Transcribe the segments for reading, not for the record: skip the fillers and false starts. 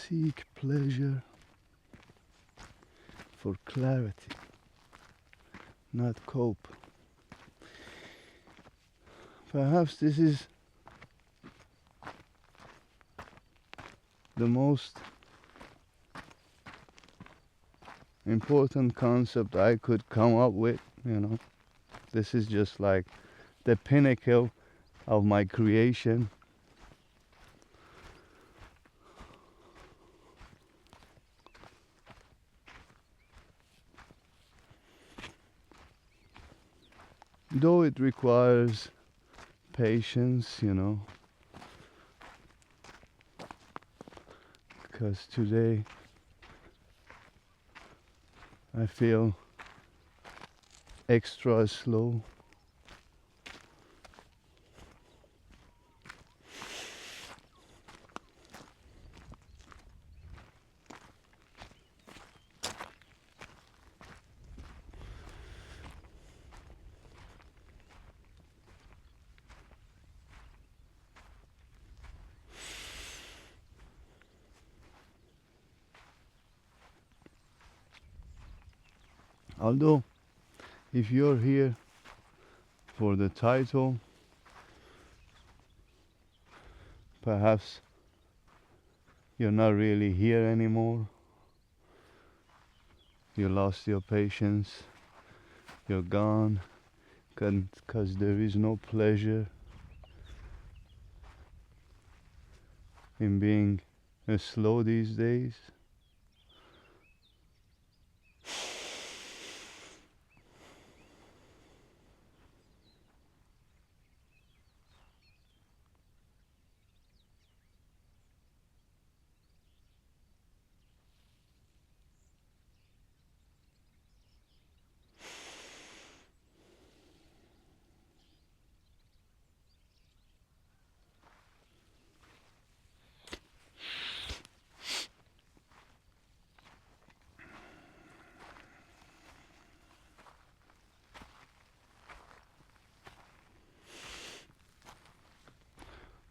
seek pleasure for clarity, not cope. Perhaps this is the most important concept I could come up with, you know. This is just like the pinnacle of my creation. Though it requires patience, you know, because today I feel extra slow. Although, if you're here for the title, perhaps you're not really here anymore. You lost your patience, you're gone, because there is no pleasure in being slow these days.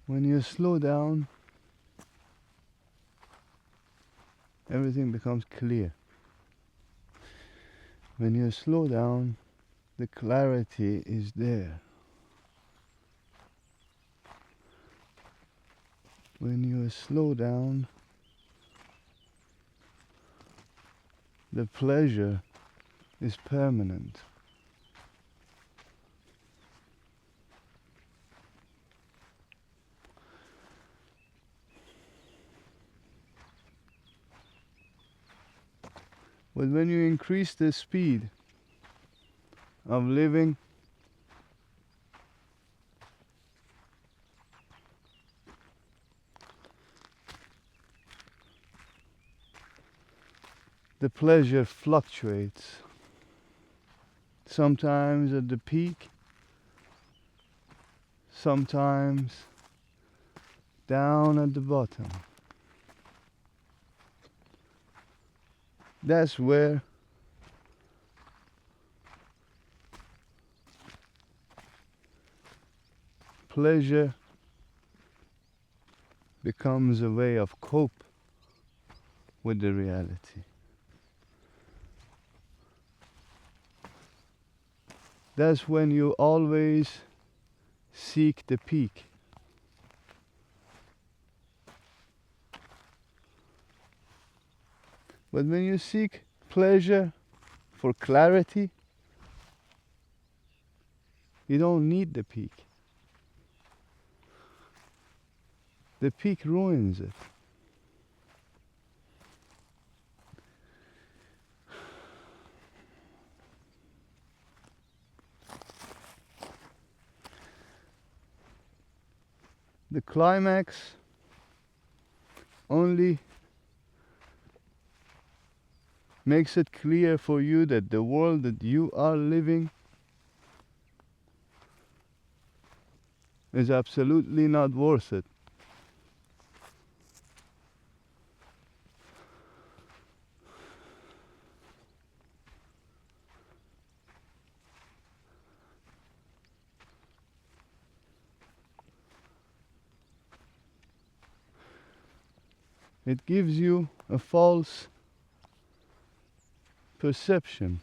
When you slow down, everything becomes clear. When you slow down, the clarity is there. When you slow down, the pleasure is permanent. But when you increase the speed of living, the pleasure fluctuates. Sometimes at the peak, sometimes down at the bottom. That's where pleasure becomes a way of cope with the reality. That's when you always seek the peak. But when you seek pleasure for clarity, you don't need the peak. The peak ruins it. The climax only makes it clear for you that the world that you are living is absolutely not worth it. It gives you a false perception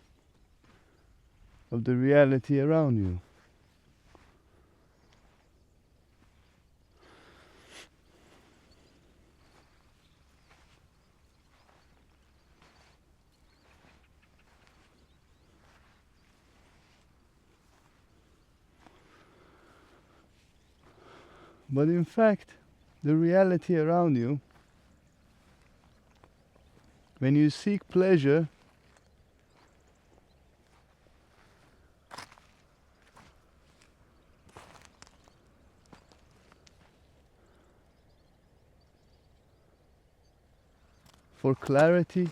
of the reality around you. But in fact, the reality around you, when you seek pleasure, for clarity,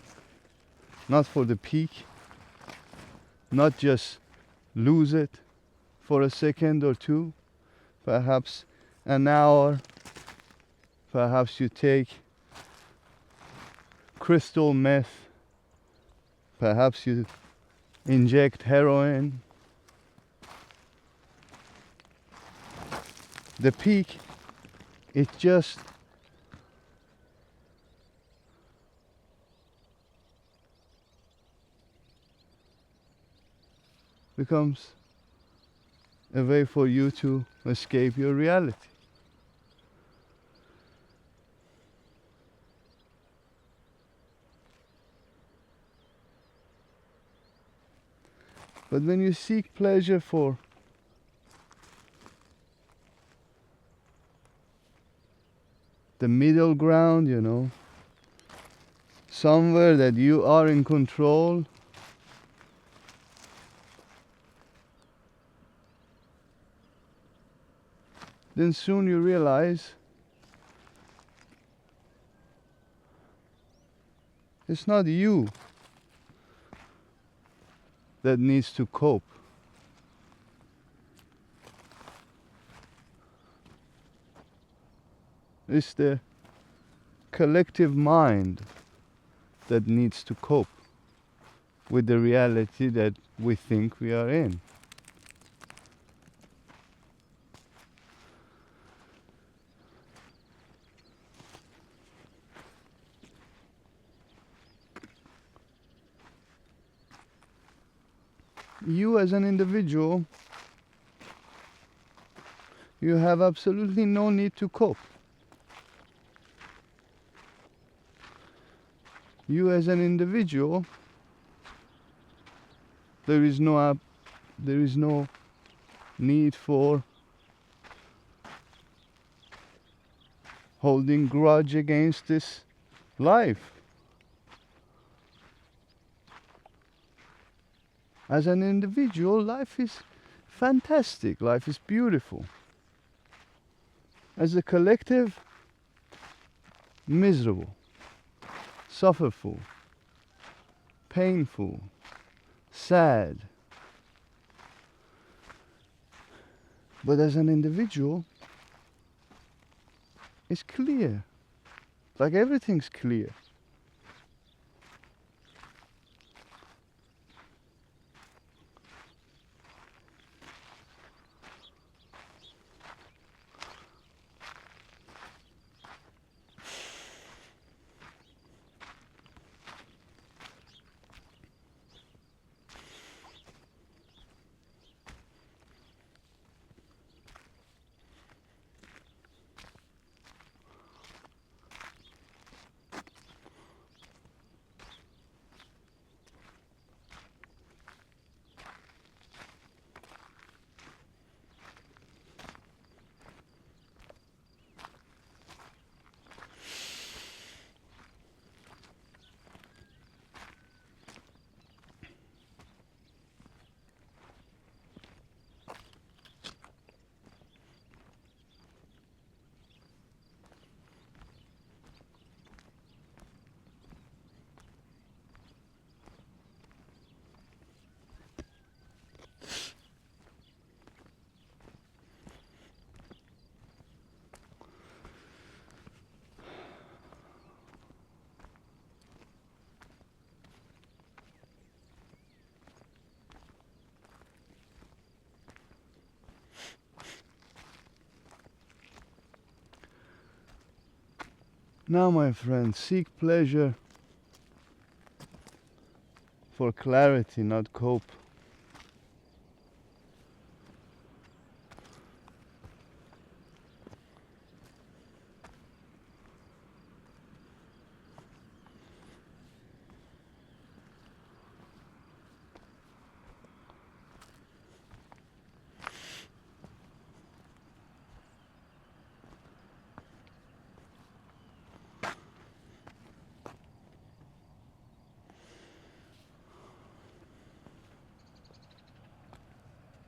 not for the peak, not just lose it for a second or two, perhaps an hour, perhaps you take crystal meth, perhaps you inject heroin. The peak, it just becomes a way for you to escape your reality. But when you seek pleasure for the middle ground, you know, somewhere that you are in control, then soon you realize it's not you that needs to cope. It's the collective mind that needs to cope with the reality that we think we are in. You as an individual, you have absolutely no need to cope. You as an individual, there is no need for holding grudge against this life. As an individual, life is fantastic, life is beautiful. As a collective, miserable, sufferful, painful, sad. But as an individual, it's clear. Like everything's clear. Now, my friend, seek pleasure for clarity, not cope.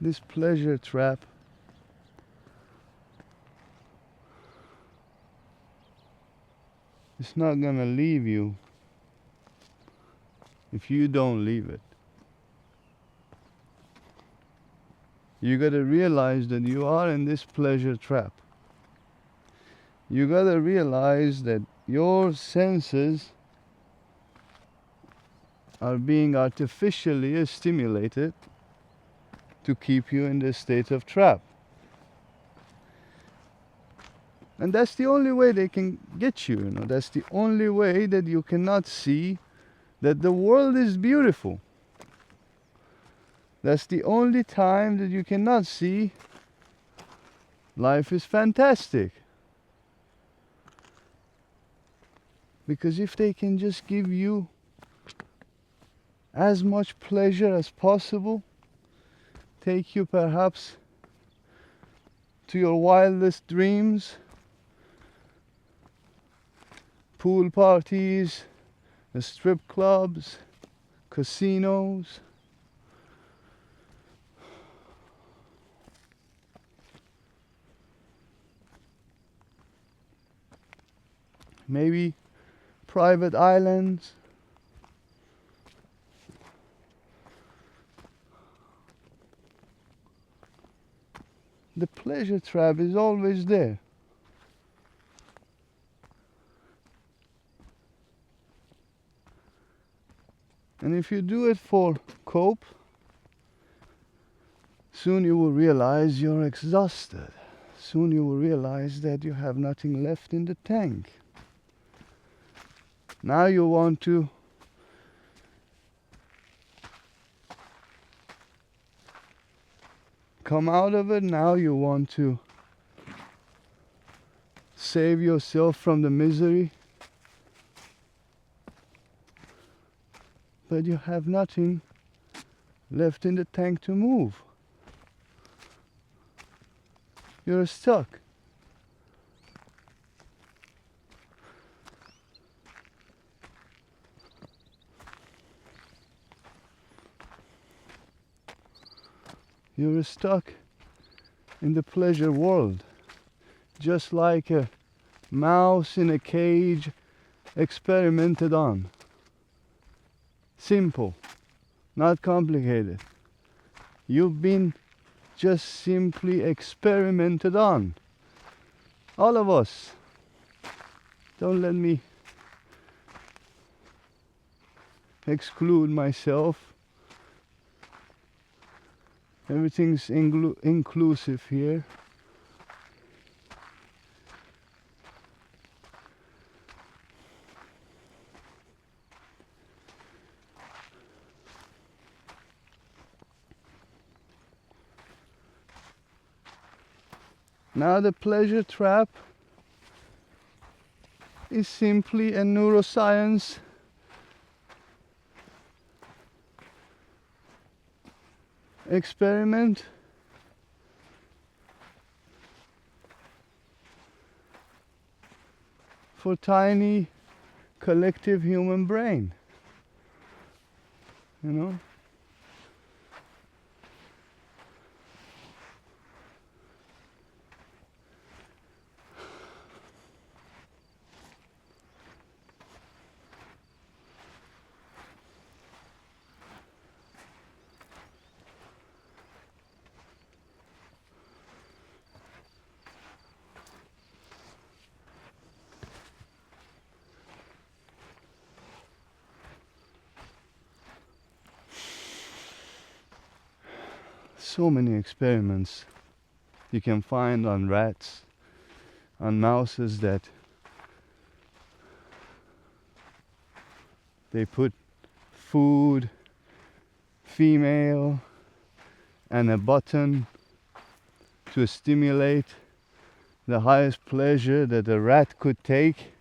This pleasure trap is not gonna leave you if you don't leave it. You gotta realize that you are in this pleasure trap. You gotta realize that your senses are being artificially stimulated to keep you in this state of trap. And that's the only way they can get you, That's the only way that you cannot see that the world is beautiful. That's the only time that you cannot see life is fantastic. Because if they can just give you as much pleasure as possible, take you perhaps to your wildest dreams, pool parties, strip clubs, casinos, maybe private islands. The pleasure trap is always there. And if you do it for cope, soon you will realize you're exhausted. Soon you will realize that you have nothing left in the tank. Now you want to come out of it. Now you want to save yourself from the misery. But you have nothing left in the tank to move. You're stuck. You're stuck in the pleasure world, just like a mouse in a cage experimented on. Simple, not complicated. You've been just simply experimented on. All of us. Don't let me exclude myself. Everything's inclusive here. Now the pleasure trap is simply a neuroscience experiment for tiny collective human brain, So many experiments you can find on rats, on mouses that They put food, female, and a button to stimulate the highest pleasure that a rat could take.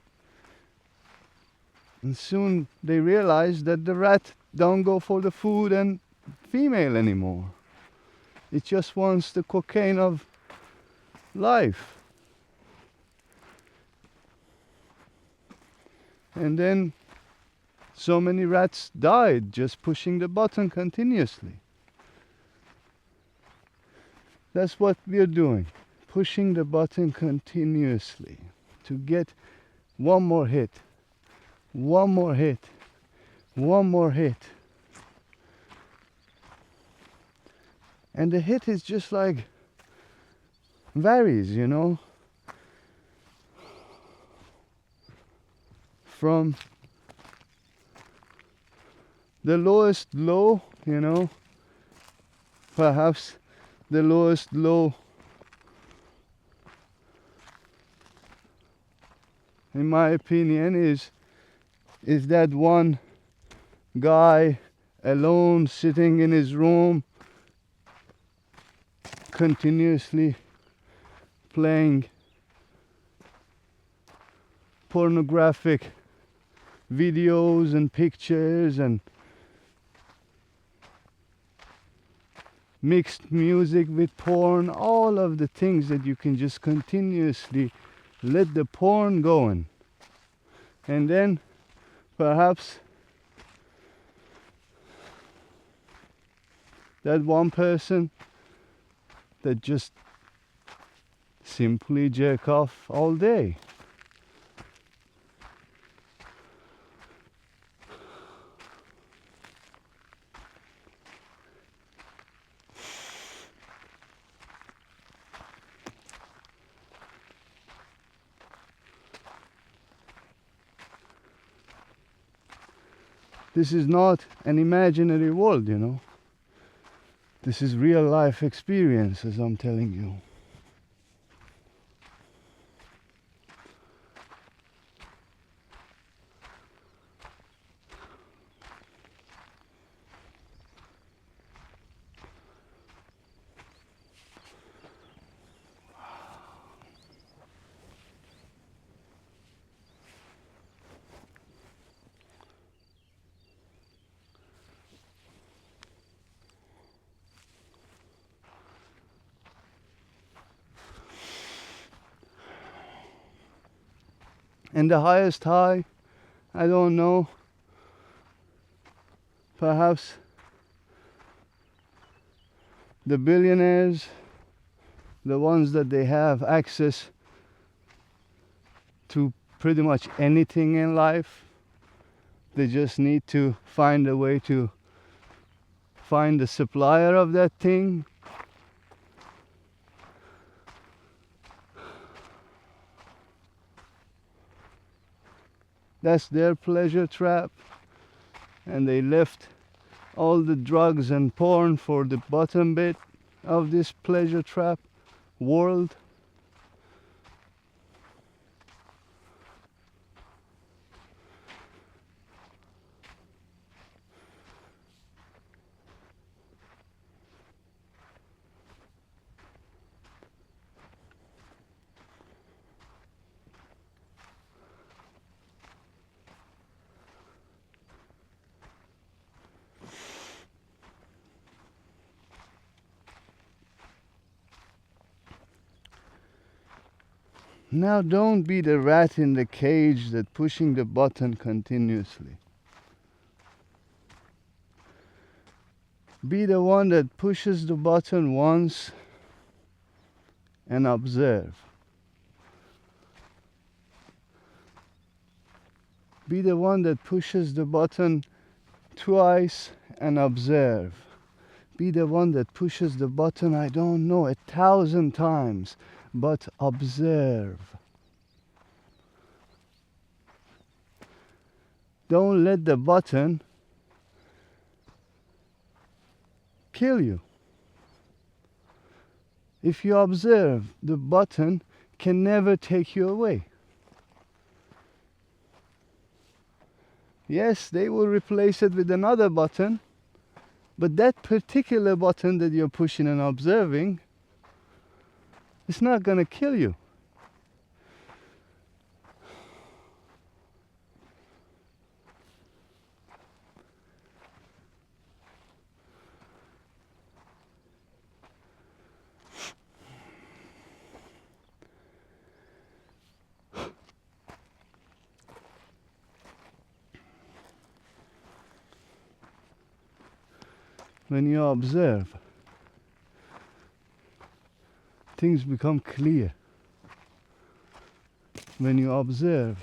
And soon they realize that the rat don't go for the food and female anymore. It just wants the cocaine of life. And then so many rats died just pushing the button continuously. That's what we're doing, pushing the button continuously to get one more hit, one more hit, one more hit. And the hit is just like varies, you know, from the lowest low, you know, perhaps the lowest low in my opinion is that one guy alone sitting in his room continuously playing pornographic videos and pictures and mixed music with porn, all of the things that you can just continuously let the porn going. And then perhaps that one person that just simply jerk off all day. This is not an imaginary world, you know. This is real life experience, as I'm telling you. And the highest high, I don't know, perhaps the billionaires, the ones that they have access to pretty much anything in life, they just need to find a way to find the supplier of that thing. That's their pleasure trap, and they left all the drugs and porn for the bottom bit of this pleasure trap world. Now don't be the rat in the cage that pushing the button continuously. Be the one that pushes the button once and observe. Be the one that pushes the button twice and observe. Be the one that pushes the button, I don't know, 1,000 times, but observe. Don't let the button kill you. If you observe, the button can never take you away. Yes, they will replace it with another button, but that particular button that you're pushing and observing, it's not going to kill you. When you observe, things become clear. When you observe,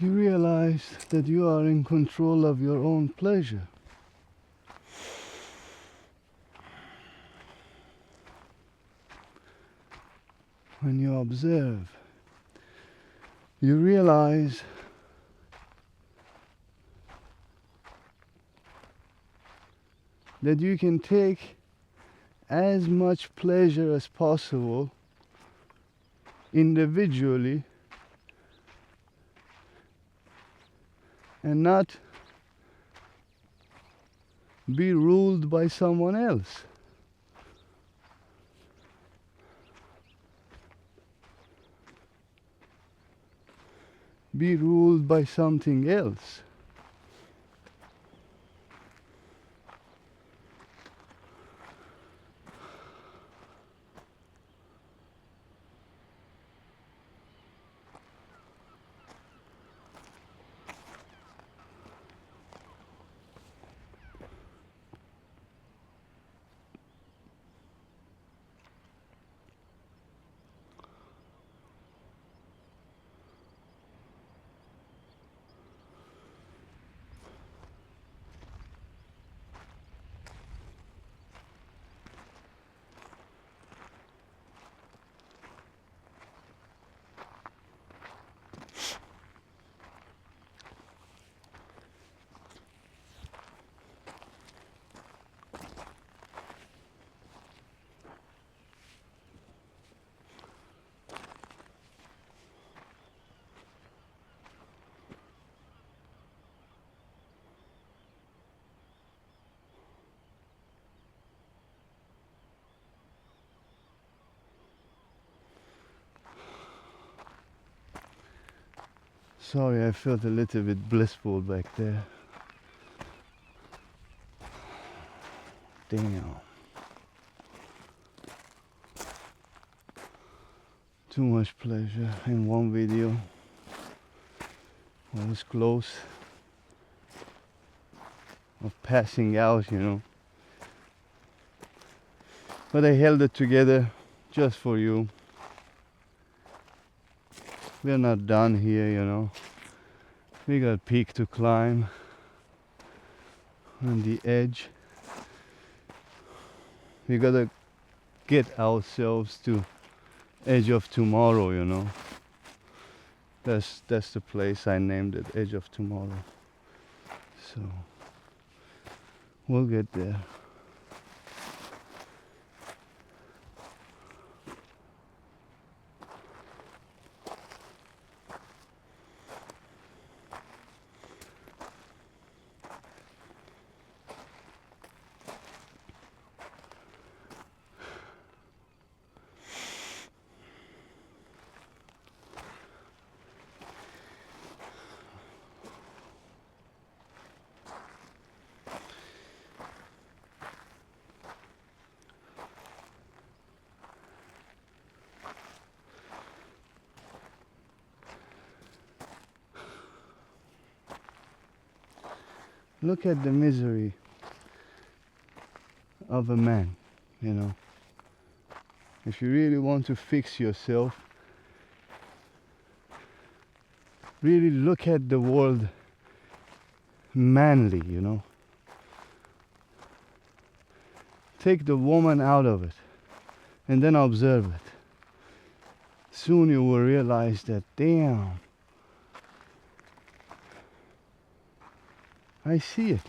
you realize that you are in control of your own pleasure. When you observe, you realize that you can take as much pleasure as possible individually and not be ruled by someone else. Be ruled by something else. Sorry, I felt a little bit blissful back there. Damn. Too much pleasure in one video. I was close of passing out, you know. But I held it together just for you. We're not done here, you know. We got a peak to climb on the edge. We gotta get ourselves to edge of tomorrow, you know. That's the place I named it, Edge of Tomorrow. So we'll get there. Look at the misery of a man, you know. If you really want to fix yourself, really look at the world manly, you know. Take the woman out of it and then observe it. Soon you will realize that, damn, I see it.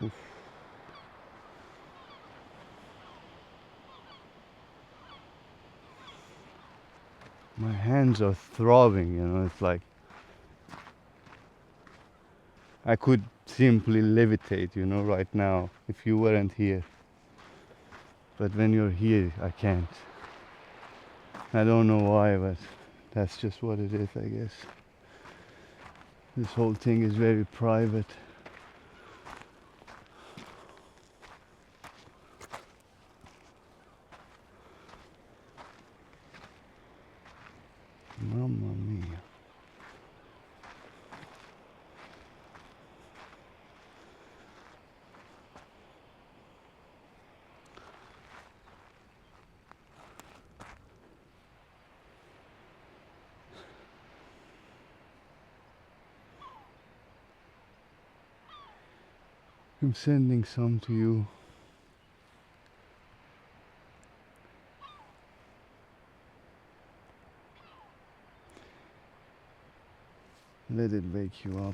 Oof. My hands are throbbing, you know, it's like I could simply levitate, you know, right now if you weren't here. But when you're here, I can't. I don't know why, but that's just what it is, I guess. This whole thing is very private. Mamma mia. I'm sending some to you. Let it wake you up.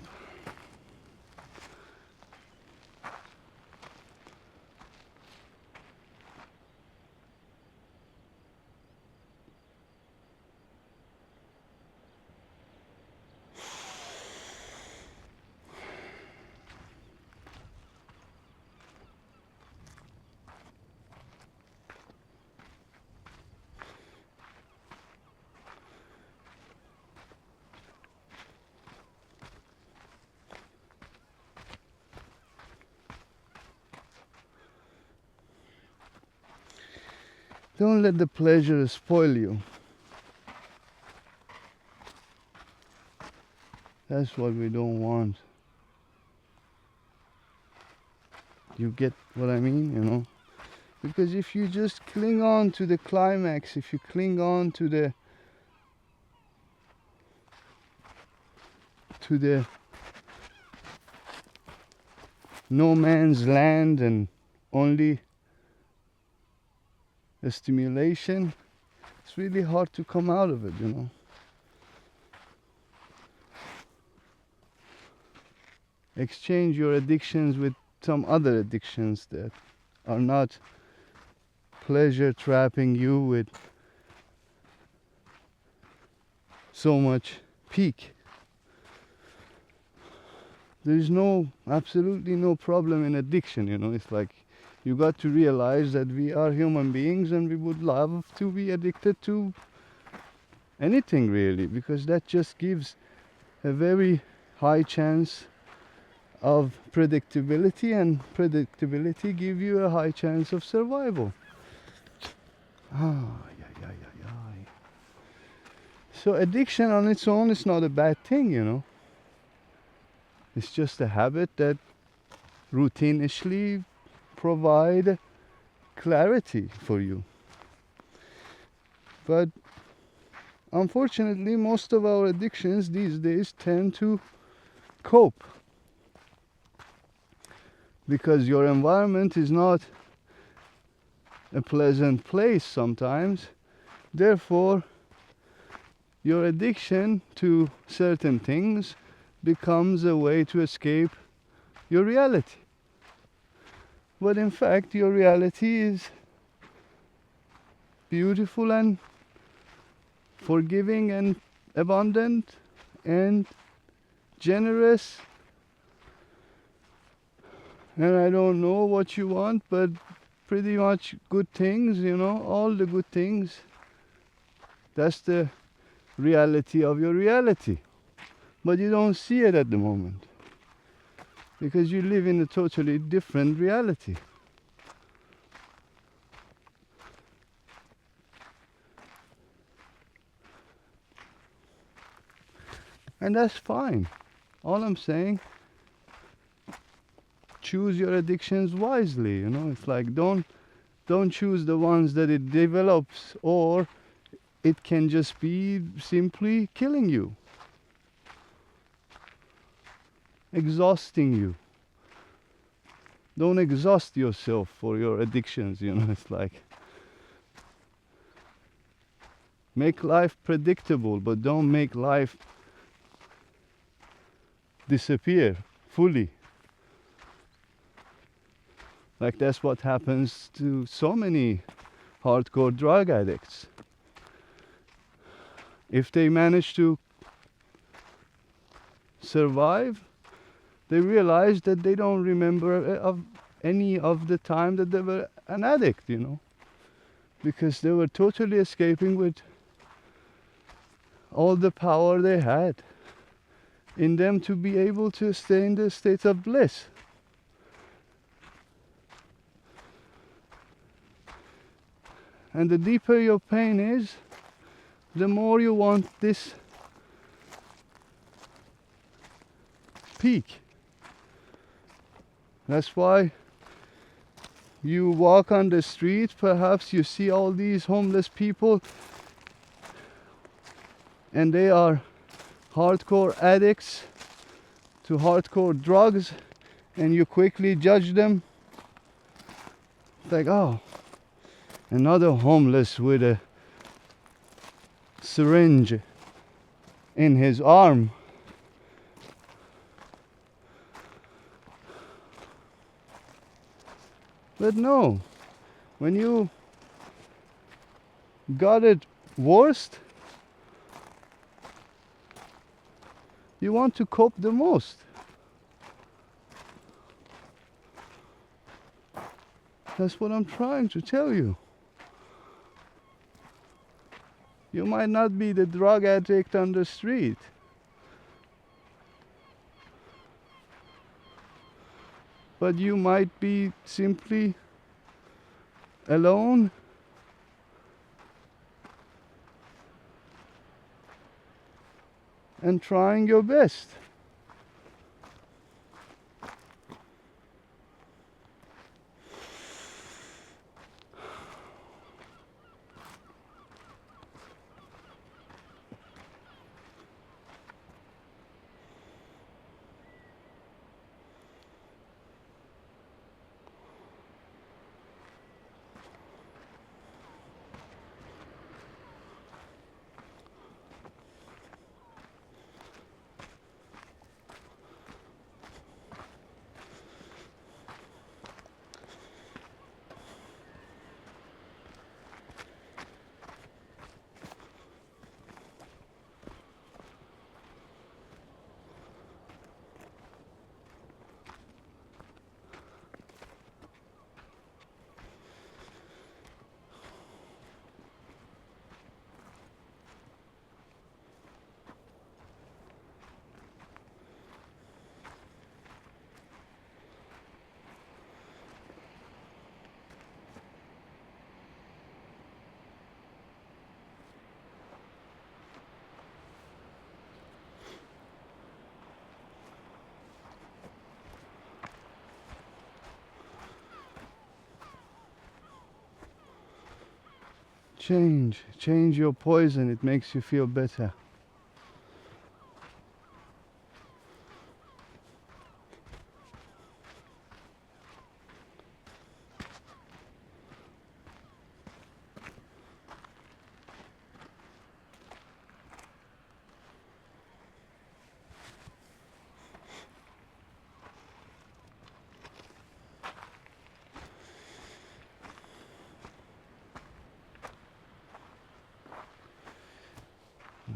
Don't let the pleasure spoil you. That's what we don't want. You get what I mean, you know? Because if you just cling on to the climax, if you cling on to the no man's land and only a stimulation, it's really hard to come out of it, you know. Exchange your addictions with some other addictions that are not pleasure trapping you with so much peak. There is absolutely no problem in addiction, It's like you got to realize that we are human beings and we would love to be addicted to anything really, because that just gives a very high chance of predictability, and predictability give you a high chance of survival. Ah, yeah, yeah, yeah, yeah. So addiction on its own is not a bad thing. It's just a habit that routinely provide clarity for you. But unfortunately, most of our addictions these days tend to cope, because your environment is not a pleasant place sometimes. Therefore, your addiction to certain things becomes a way to escape your reality. But in fact, your reality is beautiful and forgiving and abundant and generous. And I don't know what you want, but pretty much good things, all the good things. That's the reality of your reality. But you don't see it at the moment, because you live in a totally different reality. And that's fine. All I'm saying, choose your addictions wisely, It's like don't choose the ones that it develops, or it can just be simply killing you, exhausting you. Don't exhaust yourself for your addictions, It's like, make life predictable, but don't make life disappear fully. Like, that's what happens to so many hardcore drug addicts. If they manage to survive, they realize that they don't remember of any of the time that they were an addict, because they were totally escaping with all the power they had in them to be able to stay in the state of bliss. And the deeper your pain is, the more you want this peak. That's why you walk on the street, perhaps you see all these homeless people, and they are hardcore addicts to hardcore drugs, and you quickly judge them. It's like, oh, another homeless with a syringe in his arm. But no, when you got it worst, you want to cope the most. That's what I'm trying to tell you. You might not be the drug addict on the street, but you might be simply alone and trying your best. Change your poison, it makes you feel better.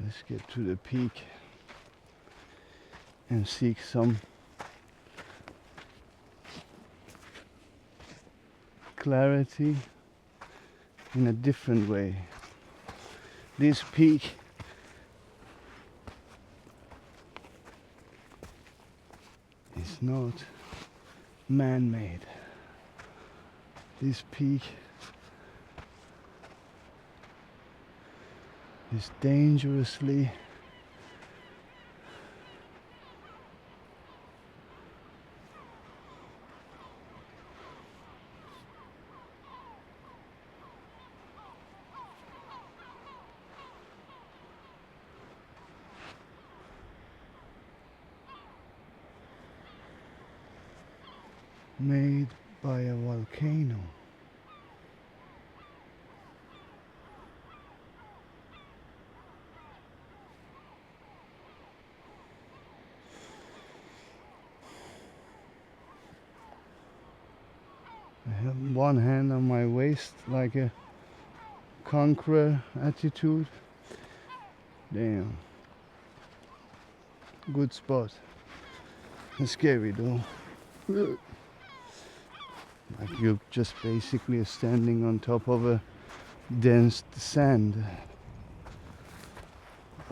Let's get to the peak and seek some clarity in a different way. This peak is not man-made. This peak is dangerously made by a volcano. I have one hand on my waist like a conqueror attitude. Damn. Good spot. It's scary though. Like you're just basically standing on top of a dense sand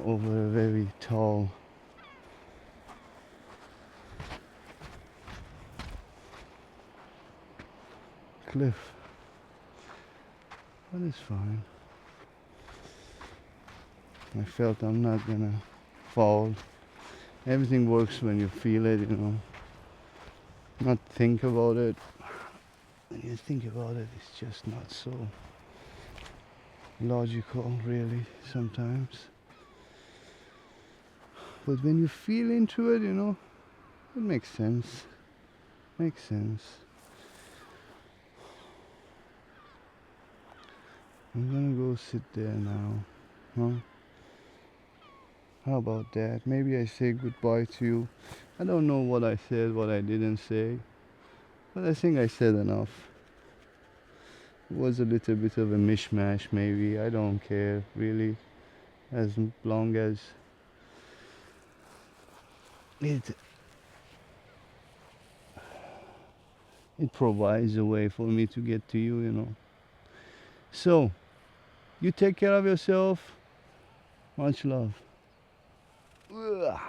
over a very tall cliff. But it's fine. I felt I'm not gonna fall. Everything works when you feel it, you know. Not think about it. When you think about it, it's just not so logical, really, sometimes. But when you feel into it, you know, it makes sense. Makes sense. I'm gonna go sit there now, huh? How about that? Maybe I say goodbye to you. I don't know what I said, what I didn't say, but I think I said enough. It was a little bit of a mishmash, maybe. I don't care, really, as long as it provides a way for me to get to you, you know. So, you take care of yourself. Much love. Ugh.